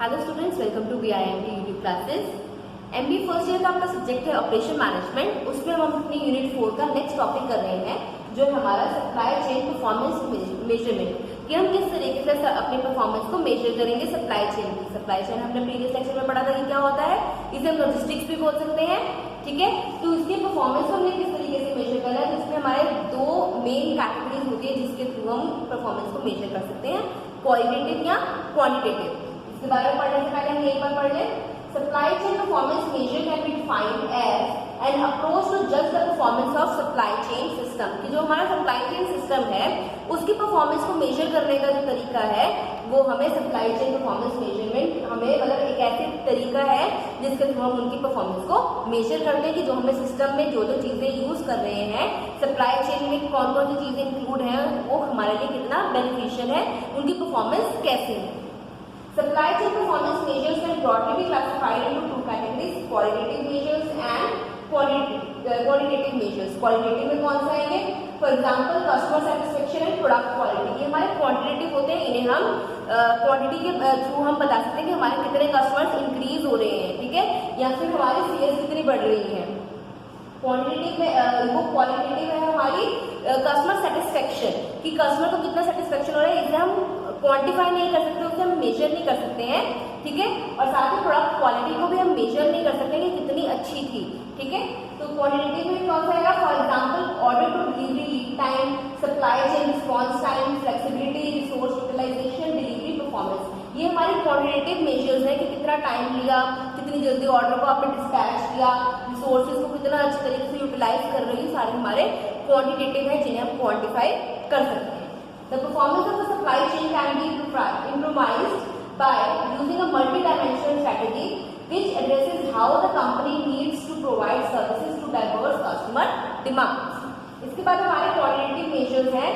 Hello students, welcome to BIMB YouTube classes. MBA first year का आपका subject है operation management. उसमें हम अपनी यूनिट 4 का नेक्स्ट टॉपिक कर रहे हैं, जो हमारा सप्लाई चेन परफॉर्मेंस मेजरमेंट, कि हम किस तरीके से अपनी परफॉर्मेंस को मेजर करेंगे सप्लाई चेन की। सप्लाई चेन हमने प्रीवियस लेक्चर में पढ़ा था कि क्या होता है, इसे हम लॉजिस्टिक्स भी बोल सकते हैं, ठीक है। तो इसकी परफॉर्मेंस को हमने किस तरीके से मेजर करना है, तो इसमें हमारे दो मेन कैटेगरीज होती है जिसके थ्रू हम परफॉर्मेंस को मेजर कर सकते हैं, क्वालिटेटिव या क्वांटिटेटिव। इसके बारे में पढ़ने से पहले हम एक बार पढ़ लें। Supply chain performance measure can be defined as an approach to जज the performance of supply chain system, कि जो हमारा सप्लाई चेन सिस्टम है उसकी परफॉर्मेंस को मेजर करने का जो तरीका है वो हमें सप्लाई चेन परफॉर्मेंस मेजरमेंट हमें मतलब एक ऐसे तरीका है जिसके थ्रू हम उनकी परफॉर्मेंस को मेजर करते हैं कि जो हमें सिस्टम में जो चीजें यूज कर रहे हैं, सप्लाई चेन में कौन कौन सी चीजें इंक्लूड है, वो हमारे लिए कितना बेनिफिशियल है, उनकी परफॉर्मेंस कैसी है। Supply chain performance measures can broadly be classified into two categories: qualitative measures and quantitative measures. Qualitative में कौन सा आएंगे? For example, customer satisfaction and product quality. ये हमारे quantitative होते हैं, इन्हें हम क्वांटिटी के थ्रू हम बता सकते हैं कि हमारे कितने कस्टमर्स इंक्रीज हो रहे हैं, ठीक है, या फिर हमारी सेल्स कितनी बढ़ रही है। क्वांटिटेटिव में वो क्वालिटेटिव है हमारी कस्टमर सेटिस्फेक्शन, कि कस्टमर को कितना सेटिस्फेक्शन हो रहा है, इसे हम क्वांटिफाई नहीं कर सकते, उसे हम मेजर नहीं कर सकते हैं, ठीक है। और साथ ही प्रोडक्ट क्वालिटी को भी हम मेजर नहीं कर सकते कि कितनी अच्छी थी, ठीक है। तो क्वांटिटेटिव में कौन सा आएगा? For example, order to delivery lead time, supply chain response time, flexibility, resource utilisation, delivery performance. ये हमारी क्वांटिटेटिव मेजर्स है कि कितना टाइम लिया, कितनी जल्दी ऑर्डर को आपने डिस्पैच किया, रिसोर्सेज को कितना अच्छे तरीके से यूटिलाइज कर रही है, सारे हमारे क्वांटिटेटिव है जिन्हें हम क्वांटिफाई कर सकते हैं। The performance of the supply chain can be improvised by using a multi-dimensional strategy which addresses how the company needs to provide services to diverse customer demands. इसके बाद हमारे quantitative measures हैं।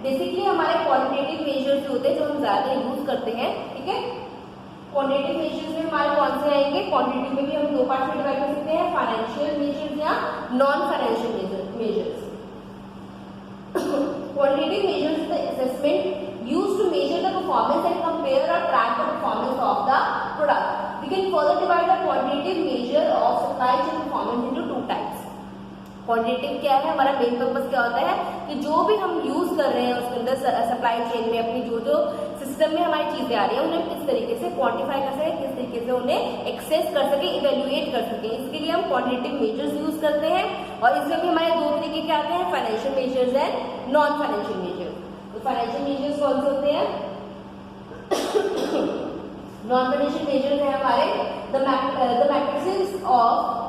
बेसिकली हमारे quantitative measures जो होते हैं जो हम ज्यादा यूज करते हैं, ठीक है। quantitative measures में हमारे कौन से आएंगे? quantitative में भी हम दो पार्ट में डिवाइड कर सकते हैं, फाइनेंशियल मेजर्स या non financial measures. Quantitative measures is the assessment used to measure the performance and compare or track the performance of the product. We can further divide the quantitative measure of supply chain performance into two types. Quantitative क्या है? हमारा main purpose क्या होता है कि जो भी हम यूज कर रहे हैं उसके अंदर सप्लाई चेन में अपनी जो सिस्टम में हमारी चीजें आ रही है उन्हें किस तरीके से क्वांटिफाई कर सके, किस तरीके से उन्हें एक्सेस कर सके, इवेल्युएट कर सके। इसके लिए हम क्वांटिटेटिव मेजर्स यूज करते हैं। और इसमें भी हमारे दो तरीके के आते हैं, financial measures and non financial measures. तो फाइनेंशियल मेजर्स कौन से होते हैं? नॉन फाइनेंशियल मेजर्स है हमारे the matrices of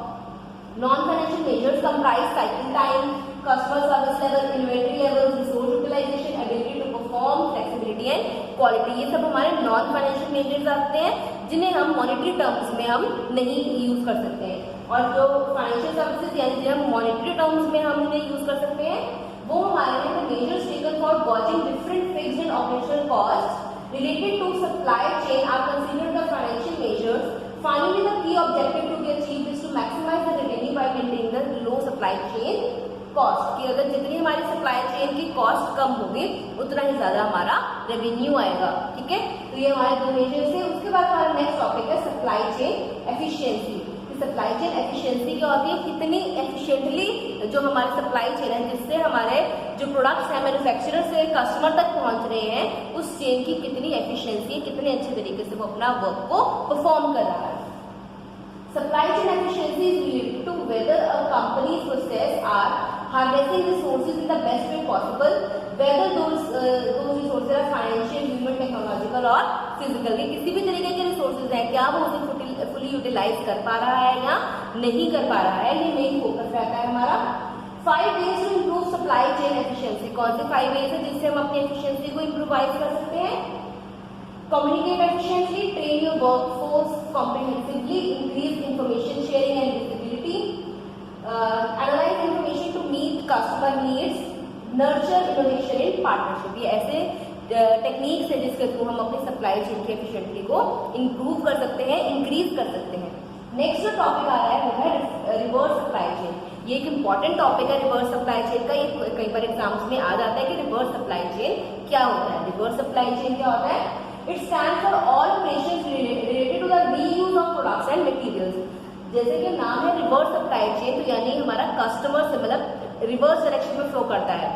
non-financial measures comprise cycle time, customer service level, inventory level, resource utilization, ability to perform, flexibility and quality। ये सब हमारे non-financial measures आते हैं जिन्हें हम monetary terms में हम नहीं यूज कर सकते हैं। और जो financial services यानी जिन्हें हम monetary terms में हम उन्हें यूज कर सकते हैं, वो हमारे हैं the measures taken for gauging different fixed and operational costs related to supply chain are considered the financial measures. Finally, the key objective to be achieved is to maximize the revenue by maintaining the low supply chain cost। कि अगर जितनी हमारी supply chain की cost कम होगी उतना ही ज्यादा हमारा revenue आएगा, ठीक है। तो ये हमारे दो मेजर्स है। उसके बाद हमारा नेक्स्ट टॉपिक है supply chain efficiency. Supply chain efficiency क्या होती है? कितनी एफिशिएंटली जो हमारी सप्लाई चेन है, जिससे हमारे जो प्रोडक्ट्स है मैन्युफैक्चरर से कस्टमर तक पहुंच रहे हैं, उस चेन की कितनी एफिशिएंसी, कितने अच्छे तरीके से वो अपना वर्क को परफॉर्म कर रहा है। Supply chain efficiency is related to whether a company's process are harnessing resources in the best way possible, whether those resources are financial, human, technological or physical। किसी भी तरीके के रिसोर्सेज हैं, क्या वो उसे फुली यूटिलाइज कर पा रहा है या नहीं कर पा रहा है, ये मेन फोकस रहता है हमारा। 5 ways to improve supply chain efficiency। कौन से 5 ways है जिससे हम अपनी एफिशिएंसी को इम्प्रूवाइज कर सकते हैं? Communicate efficiently, train your workforce comprehensively, increase information sharing and visibility, analyze information to meet customer needs, nurture innovation in partnership। ये ऐसे टेक्निक्स है जिसके थ्रू हम अपनी सप्लाई चेन की एफिशिएंसी को इम्प्रूव कर सकते हैं, इंक्रीज कर सकते हैं। नेक्स्ट जो टॉपिक आ रहा है वो है रिवर्स सप्लाई चेन। ये एक इम्पॉर्टेंट टॉपिक है रिवर्स सप्लाई चेन का। ये कई बार एग्जाम्स में आ जाता है कि रिवर्स सप्लाई चेन क्या होता है। रिवर्स सप्लाई चेन क्या होता है? It stands for all operations related जैसे कि नाम है रिवर्स सप्लाई चेन, तो यानी हमारा कस्टमर से मतलब रिवर्स डायरेक्शन में फ्लो करता है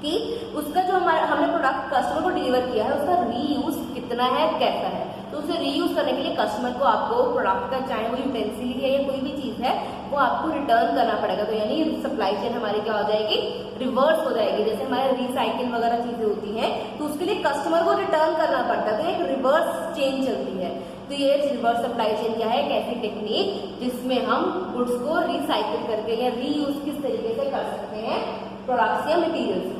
कि उसका जो हमारा हमने प्रोडक्ट कस्टमर को डिलीवर किया है उसका रीयूज कितना है, कैसा है। तो उसे रीयूज करने के लिए कस्टमर को आपको प्रोडक्ट का चाहे वो यूटेंसिल है या कोई भी चीज है वो आपको रिटर्न करना पड़ेगा। तो यानी सप्लाई चेन हमारी क्या हो जाएगी, रिवर्स हो जाएगी। जैसे हमारे रिसाइकिल वगैरह चीजें होती हैं तो उसके लिए कस्टमर को रिटर्न करना पड़ता है, तो एक रिवर्स चेन चलती है। तो ये रिवर्स सप्लाई चेन क्या है, एक ऐसी टेक्निक जिसमें हम गुड्स को रिसाइकिल करके या रीयूज किस तरीके से कर सकते हैं प्रोडक्ट्स या materials.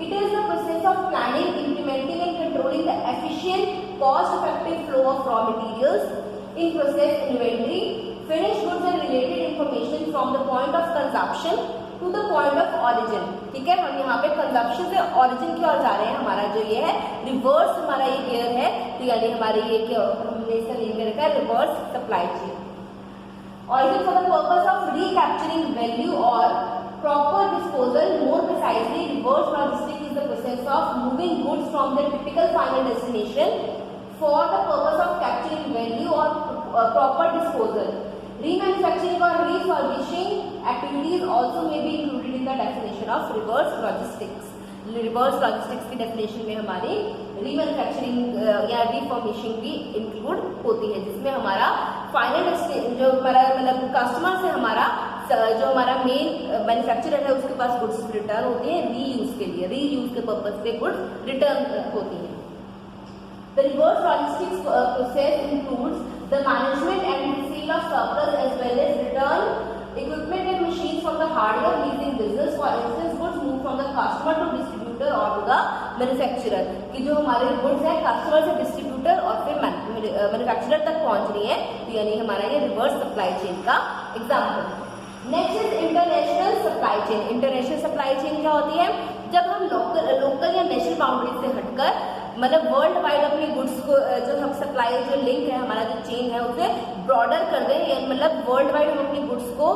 It is the process of planning, implementing and controlling the efficient, cost-effective flow of raw materials in process inventory, finished goods and related information from the point of consumption to the point of origin। ठीक है, हम यहाँ पे consumption से origin की ओर जा रहे हैं। हमारा जो ये है रिवर्स हमारा ये गियर है, तो यानी हमारे ये क्या हमने इसका नेम कर रखा है reverse supply chain. Origin for the purpose of recapturing value or proper disposal, more precisely, reverse logistics is the process of moving goods from their typical final destination for the purpose of capturing value or proper disposal. Remanufacturing or refurbishing activities also may be included in the definition of reverse logistics. Reverse logistics की definition में हमारी रीमैन्युफैक्चरिंग या रिफॉर्मिशिंग भी include होती है, जिसमें हमारा final जो हमारा मतलब कस्टमर से हमारा जो हमारा मेन मैन्युफैक्चरर है उसके पास गुड्स रिटर्न होती है रीयूज के लिए, रीयूज के पर्पज पे गुड्स रिटर्न होती है। The reverse logistics process includes the management and sale of surplus as well as return equipment and machines from the hardware leasing business. For instance, goods move from the customer to distributor or to the manufacturer। कि जो हमारे goods है customer से distributor और फिर manufacturer तक पहुंच रही है, तो यानी हमारा ये रिवर्स सप्लाई चेन का example. Next is international supply chain. International supply chain क्या होती है, जब हम लोकल या नेशनल बाउंड्री से हटकर मतलब वर्ल्ड वाइड अपने गुड्स को जो हम सप्लाई जो लिंक है हमारा जो चेन है उसे ब्रॉडर कर रहे हैं, मतलब वर्ल्ड वाइड हम अपने गुड्स को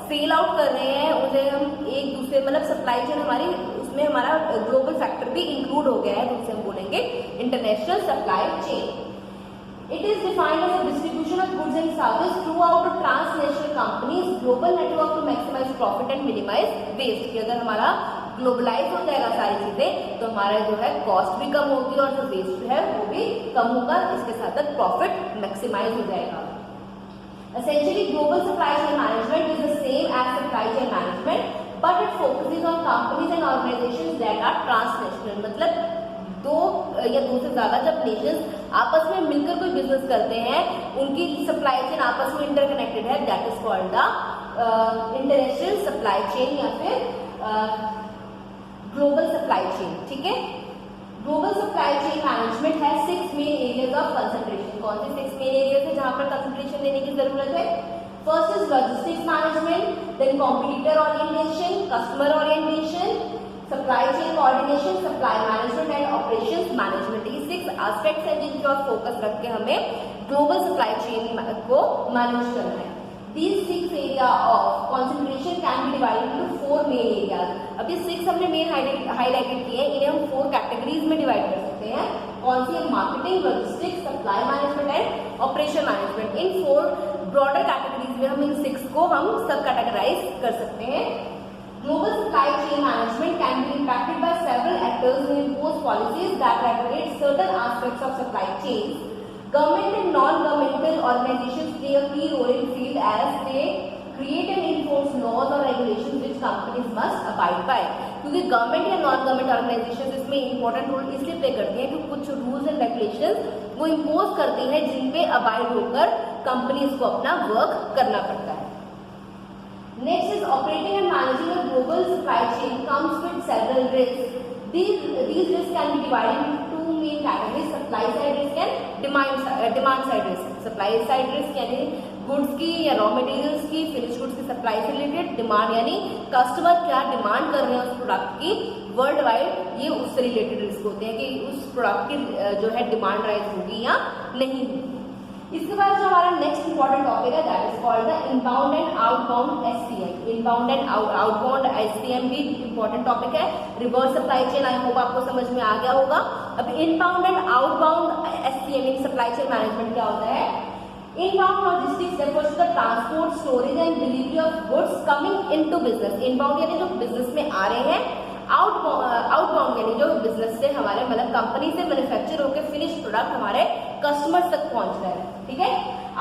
सेल आउट कर रहे हैं, उसे हम एक दूसरे मतलब सप्लाई चेन हमारी उसमें हमारा ग्लोबल फैक्टर भी इंक्लूड हो गया है, तो उसे हम बोलेंगे international supply chain. It is defined as a distribution of goods and services throughout a transnational company's global network to maximize profit and minimize waste। कि अगर हमारा ग्लोबलाइज हो जाएगा सारी चीजें तो हमारा जो है कॉस्ट भी कम होगी और जो वेस्ट है वो भी कम होगा, इसके साथ साथ प्रॉफिट मैक्सिमाइज हो जाएगा। Essentially, global supply chain management is the same as supply chain management, but it focuses on companies and organizations that are transnational। मतलब दो या दो से ज्यादा जब नेशंस आपस में मिलकर कोई बिजनेस करते हैं उनकी सप्लाई चेन आपस में इंटरकनेक्टेड है, that is called the international supply chain या फिर ग्लोबल सप्लाई चेन। ठीक है, ग्लोबल सप्लाई चेन मैनेजमेंट है 6 मेन एरियाज ऑफ कंसंट्रेशन। कौन से 6 मेन एरियाज है जहां पर कंसंट्रेशन देने की जरूरत है? First is logistics management, then competitor orientation, customer orientation, supply chain coordination, supply management and operations management. ये 6 एस्पेक्ट्स हैं जिनके ऊपर फोकस रख के हमें ग्लोबल सप्लाई चेन को मैनेज करना है। These 6 area of concentration can be divided into 4 main areas। अब ये 6 हमने मेन हाईलाइटेड किए हैं, इन्हें हम 4 कैटेगरीज में डिवाइड कर सकते हैं। कौन सी है? Marketing, logistics, supply management and operation management. In 4 broader categories में हम इन 6 को हम सब कैटेगराइज कर सकते हैं। Global supply chain management can be impacted by several actors who impose policies that regulate certain aspects of supply chains। Government and non-governmental organizations play a key role in field as they create and enforce laws or regulations which companies must abide by। क्योंकि government या non government organisation इसमें important role इसलिए play करती हैं कि कुछ rules and regulations वो impose करती हैं जिन पे अबाइड होकर कंपनीज को अपना वर्क करना पड़ता है। Next is operating and managing a global supply chain comes with several risk. These risks can be divided into 2 main categories: supply side risk and demand side risk। supply side risk यानी goods की या raw materials की, finish goods की supply से related. Demand यानी customer क्या demand कर रहे हैं उस प्रोडक्ट की वर्ल्ड वाइड, ये उससे रिलेटेड रिस्क होते हैं कि उस प्रोडक्ट की जो है डिमांड राइज होगी या नहीं। इसके बाद जो हमारा नेक्स्ट इंपॉर्टेंट टॉपिक है that is called the inbound and outbound SCM. Inbound and outbound SCM भी इंपॉर्टेंट टॉपिक है। Reverse supply chain I hope आपको समझ में आ गया होगा। अब inbound and outbound SCM in supply chain management क्या होता है? Inbound logistics refers to the transport, storage and delivery of goods coming into business. Inbound यानी जो business में आ रहे हैं, आउटबाउंड यानी जो बिजनेस से हमारे मतलब कंपनी से मैन्युफैक्चर होकर फिनिश प्रोडक्ट हमारे कस्टमर्स तक पहुंच रहा है, ठीक है।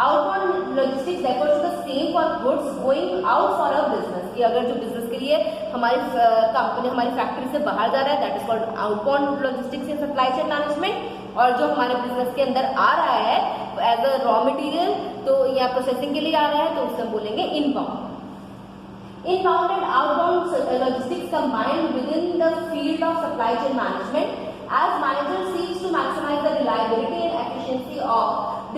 Outbound logistics refers to the same for goods going out for a business, कि अगर जो बिजनेस के लिए हमारी कंपनी हमारी फैक्ट्री से बाहर जा रहा है, that is called outbound logistics in supply chain management. और जो हमारे बिजनेस के अंदर आ रहा है एज अ रॉ मटेरियल तो या प्रोसेसिंग के लिए आ रहा है तो उससे बोलेंगे inbound. Inbound and outbound logistics combined within the field of supply chain management, as manager seeks to maximize the reliability and efficiency of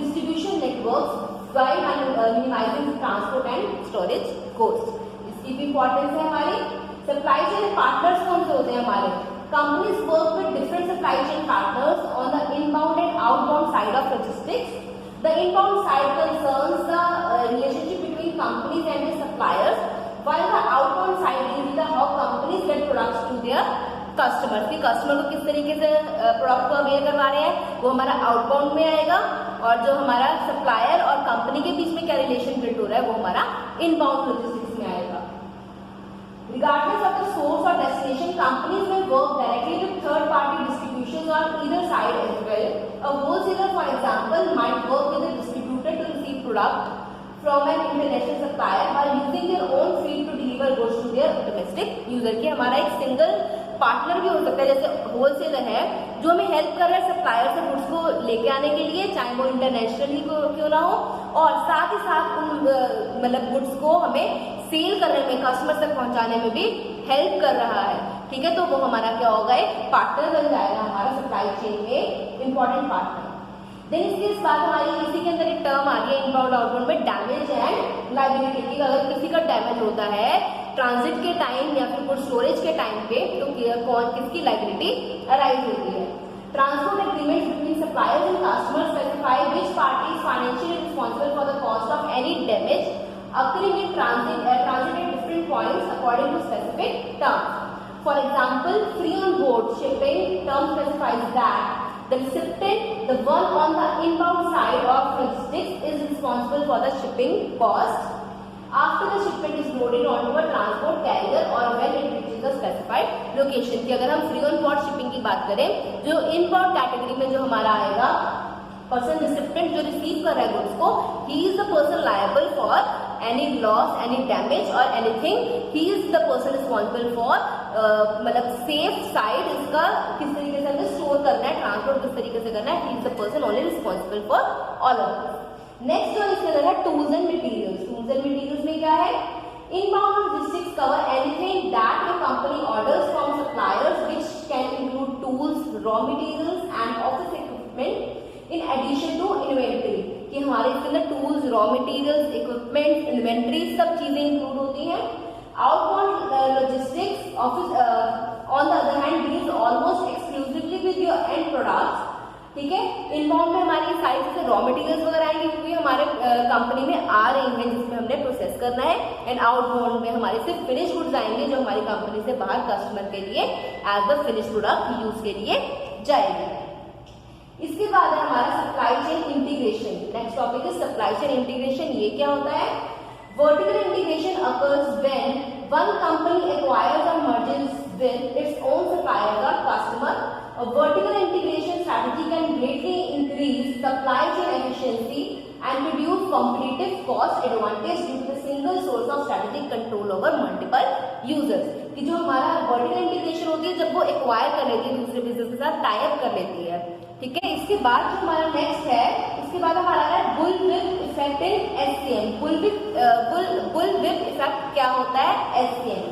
distribution networks while minimizing transport and storage costs. इसकी भी importance है हमारी। Supply chain partners कौन से होते हैं हमारे? Companies work with different supply chain partners on the inbound and outbound side of logistics. The inbound side concerns the relationship between companies and their suppliers, while the outbound side is the how companies get products to their customers, कि customer को किस तरीके से product को aware करवा रहे हैं वो हमारा आउटबाउंड में आएगा, और जो हमारा सप्लायर और कंपनी के बीच में क्या रिलेशन बिल्ड हो रहा है वो हमारा इनबाउंड लॉजिस्टिक्स में आएगा। Regardless of the source or destination, companies may work directly with third-party distributions on either side as well. A wholesaler, for example, might work with a distributor to receive product from an international supplier while using their own fleet to deliver goods to their domestic user, कि हमारा एक single partner भी हो सकता है, जैसे wholesaler है जो हमें हेल्प कर रहा है सप्लायर से गुड्स को लेके आने के लिए, चाहे वो इंटरनेशनली क्यों ना हो, और साथ ही साथ उन मतलब गुड्स को हमें सेल करने में कस्टमर तक पहुंचाने में भी हेल्प कर रहा है, ठीक है। तो वो हमारा क्या होगा, एक पार्टनर बन जाएगा हमारा सप्लाई चेन में इंपॉर्टेंट पार्टनर। देन इसके बाद हमारी इसी के अंदर एक टर्म आ रही है इनबाउंड आउटबाउंड में, डैमेज एंड लायबिलिटी, की अगर किसी का डैमेज होता है ट्रांजिट के टाइम या फिर स्टोरेज के टाइम पे तो कौन किसकी लायबिलिटी अराइज होती है। Transport agreement between suppliers and customers specify which party is financially responsible for the cost of any damage occurring in transit at different points according to specific terms. For example, free on board shipping term specifies that the recipient, the one on the inbound side of logistics, is responsible for the shipping cost after the shipment is loaded onto a transport carrier or when it reaches the specified location। कि अगर हम free on board shipping की बात करें, जो inbound category में जो हमारा आएगा पर्सन रिसिप्टेंट जो रिसीव कर रहा है गुड्स को, he is the person liable for any loss, any damage और anything, he is the person responsible for मतलब सेफ साइड, इसका किस तरीके से हमें स्टोर करना है, ट्रांसपोर्ट किस तरीके से करना है, ही is the person only responsible for all of this. Next जो इसके अंदर है tools and materials. Tools and materials में क्या है, inbound logistics cover anything that your company orders from suppliers, which can include tools, raw materials and office equipment in addition to inventory, कि हमारे इसके अंदर tools, raw materials, equipment, inventory सब चीजें include होती हैं। Outbound logistics office on the other hand deals almost exclusively with your and products, ठीक है। इनबाउंड में हमारी सारी चीजें रॉ मटेरियल्स वगैरह आएंगे क्योंकि हमारे कंपनी में आ रही हैं जिसमें हमने प्रोसेस करना है, एंड आउटबाउंड में हमारे सिर्फ फिनिश गुड्स आएंगे जो हमारी कंपनी से बाहर कस्टमर के लिए as the finish product use के लिए जाएगी। इसके बाद है हमारा supply chain integration. Next topic is supply chain integration. ये क्या होता है, vertical integration occurs when one company acquires और merges with its own supplier और customer. A vertical integration strategy can greatly increase supply chain efficiency and reduce competitive cost advantage due to the single source of strategic control over multiple users। कि जो हमारा vertical integration होती है जब वो acquire कर लेती है दूसरे बिजनेस के साथ, टाई अप कर लेती है, ठीक है। इसके बाद जो हमारा नेक्स्ट है, इसके बाद हमारा है bullwhip effect in SCM. Bullwhip effect क्या होता है, SCM.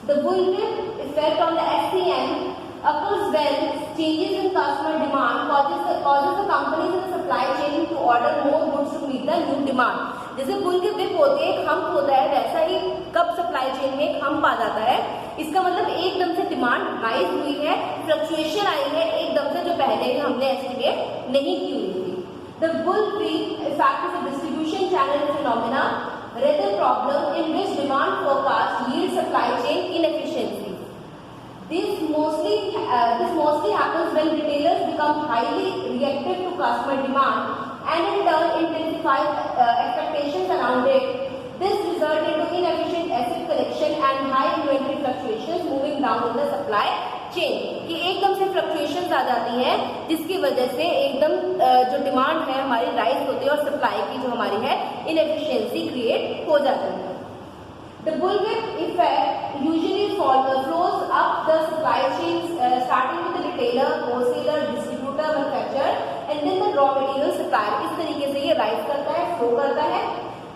The bullwhip effect on the SCM occurs when changes in customer demand causes the companies in the supply chain to order more goods to meet the new demand। जैसे bull के whip होते हैं, एक hump होता है, वैसा ही कब supply chain में एक हम्प आ जाता है, इसका मतलब एकदम से डिमांड राइज हुई है, फ्लक्चुएशन आई है एकदम से जो पहले हमने एस्टिमेट नहीं की हुई थी। The bull whip effect is a distribution channel phenomena rather problem in which demand forecast yield supply chain inefficiency। This mostly happens when retailers become highly reactive to customer demand and in turn intensify expectations around it. This result into inefficient asset collection and high inventory fluctuations moving down in the supply chain. कि एकदम से fluctuations आ जाती हैं जिसकी वजह से एकदम जो डिमांड है हमारी राइज होती है और सप्लाई की जो हमारी है इनएफिशिएंसी क्रिएट हो जाती है. The bullwhip effect usually flows up the supply chains, starting with the retailer, wholesaler, distributor, manufacturer, and then the raw material supplier. इस तरीके से ये राइज करता है, फ्लो करता है.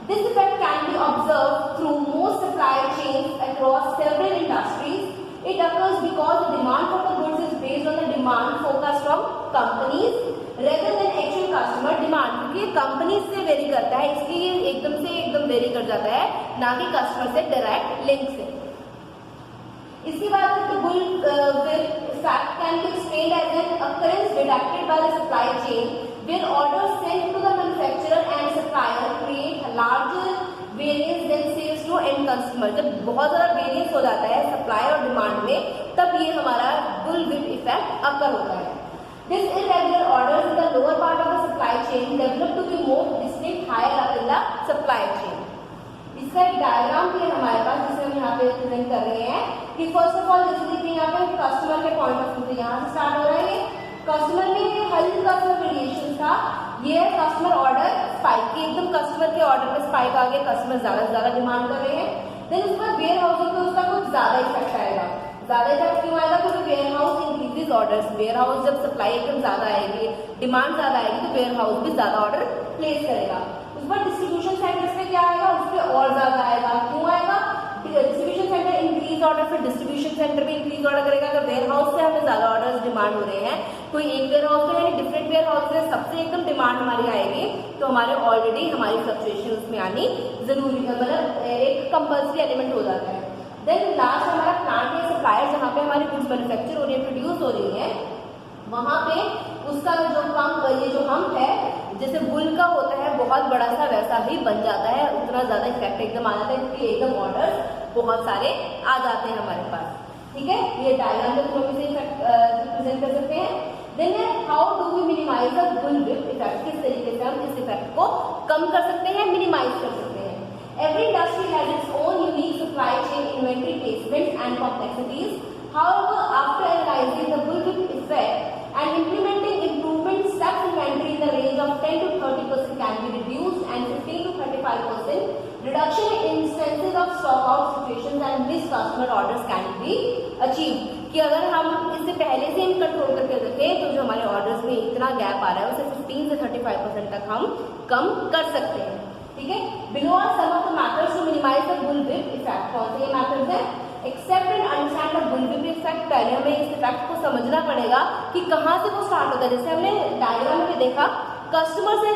This effect can be observed through most supply chains across several industries. It occurs because the demand for the goods is based on the demand forecast from companies rather than actual customer demand. क्योंकि companies से very करता है, इसलिए एकदम very कर जाता है, ना कि कस्टमर से डायरेक्ट लिंक से. इसके बाद the bullwhip effect can be explained as an occurrence deducted by the supply chain where orders sent to the manufacturer and supplier create a larger variance than sales to end customer. जब बहुत ज़्यादा variance हो जाता है supply और demand में, तब ये हमारा bullwhip effect अकर होता है. This irregular orders in the lower part of the supply chain develop to be more distinct higher up in the supply chain. इसका एक डायग्राम भी है हमारे पास जिसे हम यहाँ पे प्रेजेंट कर रहे हैं कि फर्स्ट ऑफ ऑल जैसे देखिए यहाँ पे कस्टमर के पॉइंट ऑफ व्यू से यहाँ से स्टार्ट हो रहा है. कस्टमर में हल्का सा वेरिएशन था, ये कस्टमर ऑर्डर स्पाइक की, एकदम कस्टमर के ऑर्डर में स्पाइक आ गया, कस्टमर ज्यादा से ज्यादा डिमांड कर रहे हैं. देन उसके बाद वेयर हाउसिंग पे उसका कुछ ज्यादा इफेक्ट आएगा. ज्यादा इफेक्ट क्यों आएगा? क्योंकि warehouse increases orders. Warehouse जब सप्लाई एकदम ज्यादा आएगी, डिमांड ज्यादा आएगी, तो वेयर हाउस भी ज्यादा ऑर्डर प्लेस करेगा. उसके बाद डिस्ट्रीब्यूशन सेंटर्स पे क्या आएगा? उस पर और ज्यादा आएगा. क्यों आएगा? डिस्ट्रीब्यूशन सेंटर इंक्रीज ऑर्डर, फिर डिस्ट्रीब्यूशन सेंटर भी इंक्रीज ऑर्डर करेगा. अगर वेयर हाउस से हमें ज्यादा ऑर्डर्स डिमांड हो रहे हैं, कोई एक वेयर हाउस में है, डिफरेंट वेयर हाउस में सबसे एकदम डिमांड हमारी आएगी, तो हमारे ऑलरेडी हमारी फ्लक्चुएशन उसमें आनी जरूरी है, मतलब एक कंपल्सरी एलिमेंट हो जाता है. देन लास्ट हमारा प्लांट या सप्लायर, जहाँ पे हमारी गुड्स मैन्युफैक्चर हो रही है, प्रोड्यूस हो रही है, वहां पे उसका जो पंप, ये जो हम्प है, जैसे बुल का होता है बहुत बड़ा सा, वैसा ही बन जाता है. उतना ज्यादा इफेक्ट एकदम आ जाता है क्योंकि एकदम ऑर्डर्स बहुत सारे आ जाते हैं हमारे पास. ठीक है, ये डायग्राम में हम इसे रिप्रेजेंट कर सकते हैं. Then how do we minimise the bullwhip effect? किस तरीके से हम इस इफेक्ट को कम कर सकते हैं, मिनिमाइज कर सकते हैं. Every industry has its own unique supply chain inventory placement and complexities. However, after analyzing the bullwhip effect and implementing improvement steps, inventory in the range of 10 to 30% can be reduced and 15 to 35% reduction in instances of stock out situations and missed customer orders can be achieved. कि अगर हम इससे पहले से हम control करके रखें तो जो हमारे ऑर्डर्स में इतना गैप आ रहा है उसे 15 से 35% तक हम कम कर सकते हैं. ठीक है, below are some of the methods to minimise the bullwhip effect. कौन से ये मेथड्स हैं? Accept and understand the bullwhip effect. पहले हमें इस इफेक्ट को समझना पड़ेगा कि कहाँ से वो स्टार्ट होता है. जैसे हमने डायग्राम में देखा, कस्टमर से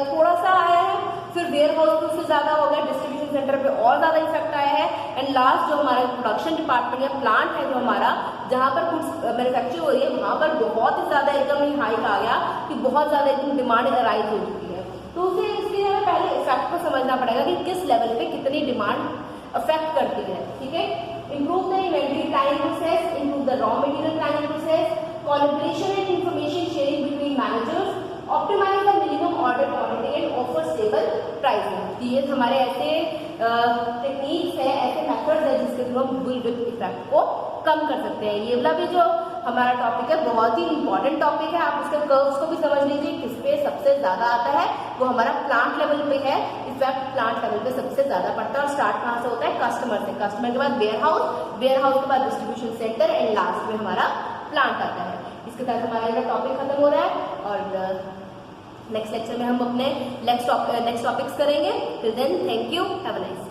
थोड़ा सा आया है, फिर वेयर हाउस पे उससे ज्यादा हो गया, डिस्ट्रीब्यूशन सेंटर पे और ज्यादा इफेक्ट आया है, एंड लास्ट जो हमारा प्रोडक्शन डिपार्टमेंट या प्लांट है जो हमारा, जहाँ पर गुड्स मैन्युफैक्चर हो रही है, वहां पर बहुत ही ज्यादा एकदम ही हाइक आ गया कि बहुत ज्यादा एकदम डिमांड राइज हो चुकी है. तो उसे इसलिए हमें पहले इफेक्ट को समझना पड़ेगा कि किस लेवल पे कितनी डिमांड अफेक्ट करती है. ठीक है, improve the inventory planning process, improve the raw material planning process, collaboration and information sharing between managers, optimise the minimum order quantity and offer stable pricing. ये हमारे ऐसे टेक्निक्स है, ऐसे मेथड्स है जिसके थ्रू हम बुलविप इफेक्ट को कम कर सकते हैं. ये वाला भी जो हमारा टॉपिक है बहुत ही इंपॉर्टेंट टॉपिक है. आप उसके कर्व्स को भी समझ लीजिए, किस पे सबसे ज्यादा आता है. वो हमारा प्लांट लेवल पे है, इफेक्ट प्लांट लेवल पे सबसे ज्यादा पड़ता है. और स्टार्ट कहाँ से होता है? कस्टमर से. कस्टमर के बाद वेयर हाउस, वेयर हाउस के बाद डिस्ट्रीब्यूशन सेंटर, एंड लास्ट में हमारा प्लांट आता है. इसके साथ हमारा ये टॉपिक खत्म हो रहा है और नेक्स्ट लेक्चर में हम अपने नेक्स्ट टॉपिक्स करेंगे. Till then, thank you, have a nice